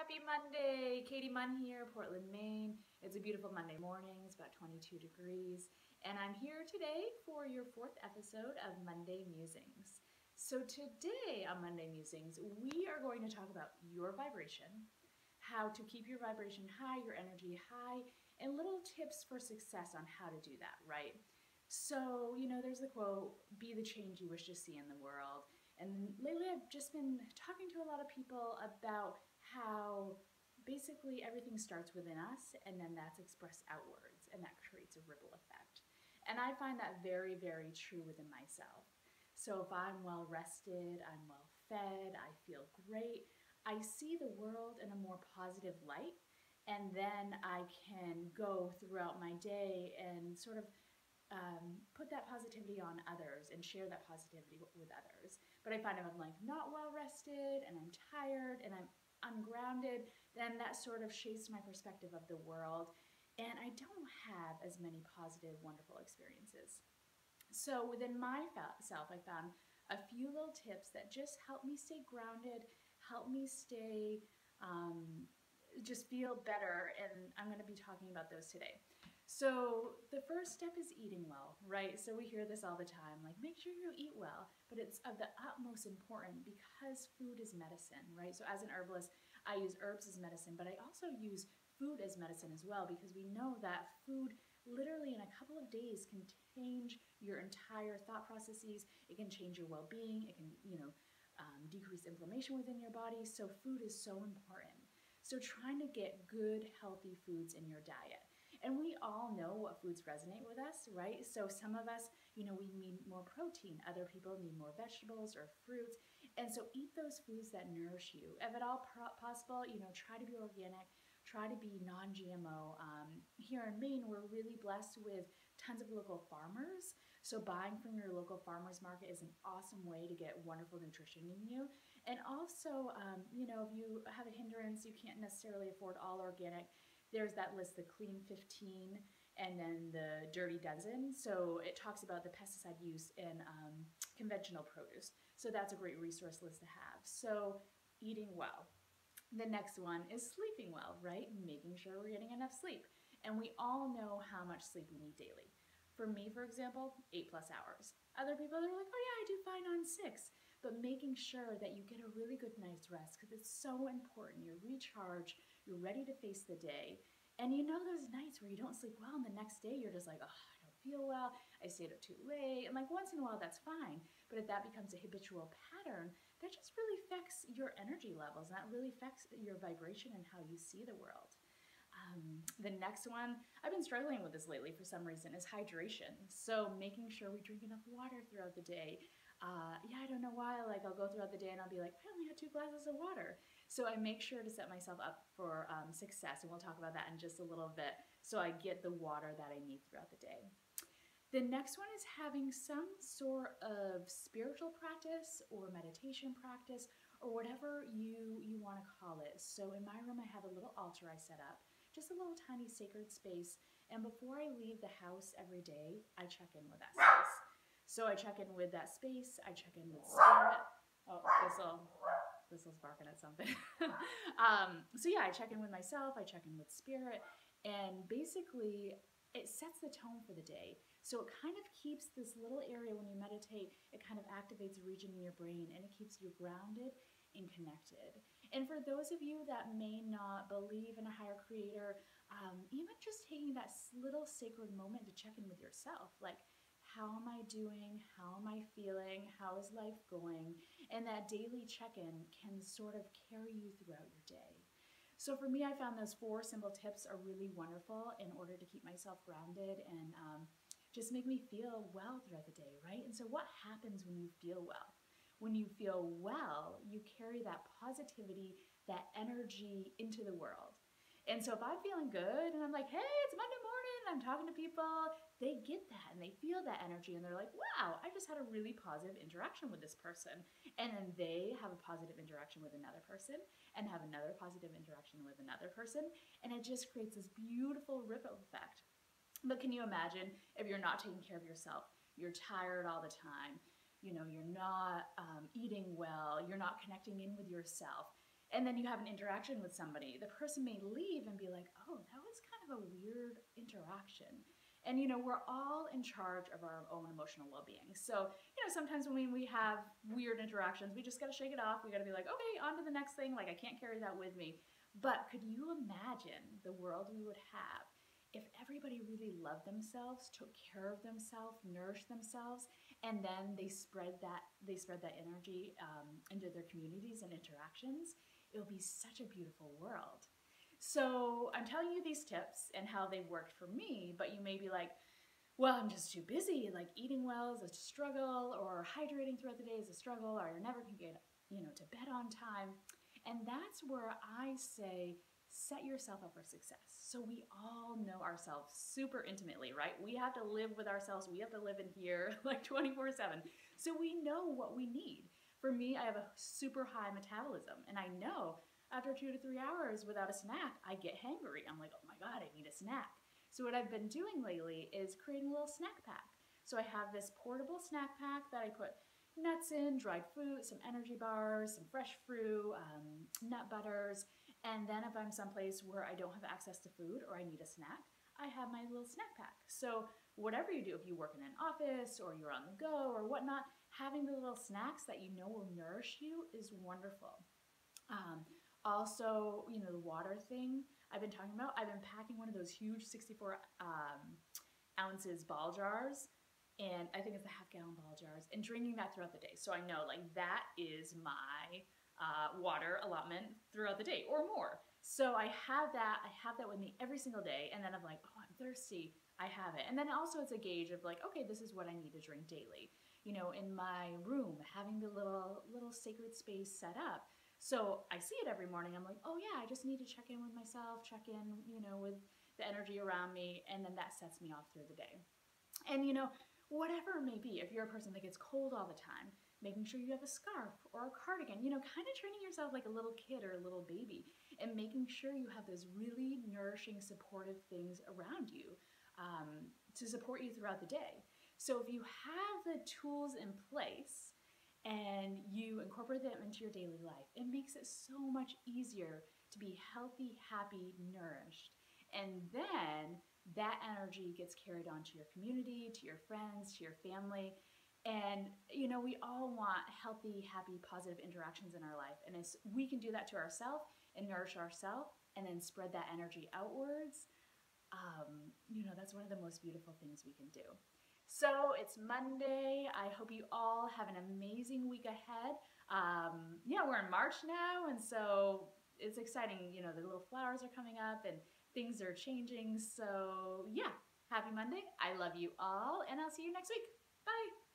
Happy Monday! Katie Munn here, Portland, Maine. It's a beautiful Monday morning. It's about 22 degrees. And I'm here today for your fourth episode of Munnday Musings. So today on Munnday Musings, we are going to talk about your vibration, how to keep your vibration high, your energy high, and little tips for success on how to do that, right? So, there's the quote, be the change you wish to see in the world. And lately I've just been talking to a lot of people about how basically everything starts within us and then that's expressed outwards and that creates a ripple effect. And I find that very, very true within myself. So if I'm well rested, I'm well fed, I feel great, I see the world in a more positive light, and then I can go throughout my day and sort of put that positivity on others and share that positivity with others. But I find if I'm like not well rested and I'm tired and I'm ungrounded, then that sort of shapes my perspective of the world, and I don't have as many positive, wonderful experiences. So within myself, I found a few little tips that just help me stay grounded, help me stay, just feel better, and I'm going to be talking about those today. So the first step is eating well, right? So we hear this all the time, like make sure you eat well, but it's of the utmost important because food is medicine, right? So as an herbalist, I use herbs as medicine, but I also use food as medicine as well, because we know that food literally in a couple of days can change your entire thought processes. It can change your well-being. It can, decrease inflammation within your body. So food is so important. So trying to get good, healthy foods in your diet. And we all know what foods resonate with us, right? So some of us, we need more protein. Other people need more vegetables or fruits. And so eat those foods that nourish you. If at all possible, try to be organic, try to be non-GMO. Here in Maine, we're really blessed with tons of local farmers. So buying from your local farmers market is an awesome way to get wonderful nutrition in you. And also, if you have a hindrance, you can't necessarily afford all organic, there's that list, the Clean 15 and then the Dirty Dozen. So it talks about the pesticide use in conventional produce. So that's a great resource list to have. So eating well. The next one is sleeping well, right? Making sure we're getting enough sleep. And we all know how much sleep we need daily. For me, for example, 8+ hours. Other people are like, oh yeah, I do fine on 6. But making sure that you get a really good night's rest, because it's so important. You're recharged, you're ready to face the day. And those nights where you don't sleep well and the next day you're just like, oh, I don't feel well, I stayed up too late. And like once in a while that's fine. But if that becomes a habitual pattern, that just really affects your energy levels. And that really affects your vibration and how you see the world. The next one, I've been struggling with this lately for some reason, is hydration. So making sure we drink enough water throughout the day. I don't know why, I'll go throughout the day and I'll be like, I only had 2 glasses of water. So I make sure to set myself up for success, and we'll talk about that in just a little bit, so I get the water that I need throughout the day. The next one is having some sort of spiritual practice or meditation practice or whatever you want to call it. So in my room, I have a little altar I set up, just a little tiny sacred space. And before I leave the house every day, I check in with that space. So I check in with that space, I check in with spirit. Oh, Thistle's barking at something. I check in with myself, I check in with spirit, and basically it sets the tone for the day. So it kind of keeps this little area when you meditate, it kind of activates a region in your brain and it keeps you grounded and connected. And for those of you that may not believe in a higher creator, even just taking that little sacred moment to check in with yourself, like, how am I doing? How am I feeling? How is life going? And that daily check-in can sort of carry you throughout your day. So for me, I found those 4 simple tips are really wonderful in order to keep myself grounded and just make me feel well throughout the day, right? And so what happens when you feel well? When you feel well, you carry that positivity, that energy into the world. And so if I'm feeling good and I'm like, hey, it's Monday morning, I'm talking to people, they get that and they feel that energy and they're like, wow, I just had a really positive interaction with this person. And then they have a positive interaction with another person and have another positive interaction with another person. And it just creates this beautiful ripple effect. But can you imagine if you're not taking care of yourself, you're tired all the time, you're not eating well, you're not connecting in with yourself, and then you have an interaction with somebody, the person may leave and be like, oh, that was kind of a weird interaction. And we're all in charge of our own emotional well-being. So sometimes when we have weird interactions, we just got to shake it off. We got to be like, okay, on to the next thing. Like, I can't carry that with me. But could you imagine the world we would have if everybody really loved themselves, took care of themselves, nourished themselves, and then they spread that energy into their communities and interactions? It'll be such a beautiful world. So I'm telling you these tips and how they've worked for me, but you may be like, well, I'm just too busy. Like, eating well is a struggle, or hydrating throughout the day is a struggle, or I never can get to bed on time. And that's where I say, set yourself up for success. So we all know ourselves super intimately, right? We have to live with ourselves. We have to live in here like 24/7. So we know what we need. For me, I have a super high metabolism, and I know after 2 to 3 hours without a snack, I get hangry. I'm like, oh my God, I need a snack. So what I've been doing lately is creating a little snack pack. So I have this portable snack pack that I put nuts in, dried fruit, some energy bars, some fresh fruit, nut butters. And then if I'm someplace where I don't have access to food or I need a snack, I have my little snack pack. So whatever you do, if you work in an office or you're on the go or whatnot, having the little snacks that you know will nourish you is wonderful. Also, the water thing I've been talking about, I've been packing one of those huge 64 ounces ball jars, and I think it's the half-gallon ball jars, and drinking that throughout the day. So I know, like, that is my water allotment throughout the day or more. So I have that with me every single day, and then I'm like, oh, I'm thirsty, I have it. And then also it's a gauge of like, okay, this is what I need to drink daily. In my room, having the little sacred space set up. So I see it every morning. I'm like, oh yeah, I just need to check in with myself, check in, with the energy around me, and then that sets me off through the day. And whatever it may be, if you're a person that gets cold all the time, making sure you have a scarf or a cardigan, kind of training yourself like a little kid or a little baby, and making sure you have those really nourishing, supportive things around you to support you throughout the day. So if you have the tools in place and you incorporate them into your daily life, it makes it so much easier to be healthy, happy, nourished. And then that energy gets carried on to your community, to your friends, to your family. And, we all want healthy, happy, positive interactions in our life. And as we can do that to ourselves and nourish ourselves and then spread that energy outwards, that's one of the most beautiful things we can do. So it's Monday. I hope you all have an amazing week ahead. We're in March now, and so it's exciting. The little flowers are coming up and things are changing. So yeah, happy Monday. I love you all, and I'll see you next week. Bye.